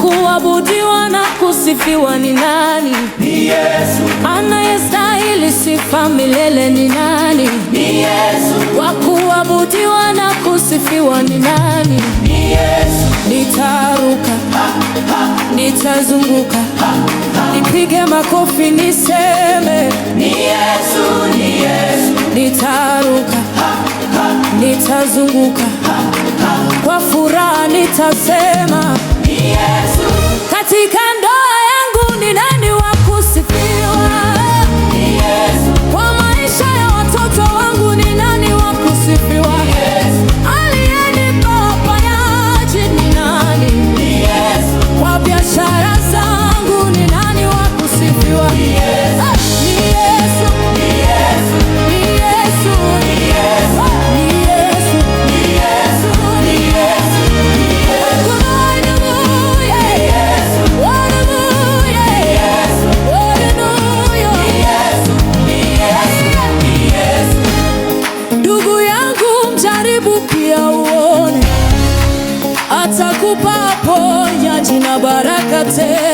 kuabudiwa na kusifiwa ni nani? Ni Yesu. Anayestahili sifa milele ni nani? Ni Yesu. Wa kuabudiwa na kusifiwa ni nani? Ni Yesu. Nitaruka, nitazunguka, nipige makofi niseme ni Yesu, ni Yesu. Nitaruka, nitazunguka, kwa furaha nitasema ni Yesu. Katika ndoa yangu ni nani wa kusifiwa? Ni Yesu. Kwa maisha ya watoto wangu ni nani wa kusifiwa? Ni Yesu. Aliyenipa uponyaji ni nani? Ni Yesu. Kwa biashara zangu ni nani wa kusifiwa? Ni Yesu. Ni Yesu. Ni Yesu. Ni Yesu. Ni Yesu. Ni Yesu. Ni Yesu. Ni Yesu. Hallelujah. Hallelujah. Ni Yesu. Ni Yesu. Ndugu yangu, mjaribu pia uone, atakupa uponyaji na baraka tele.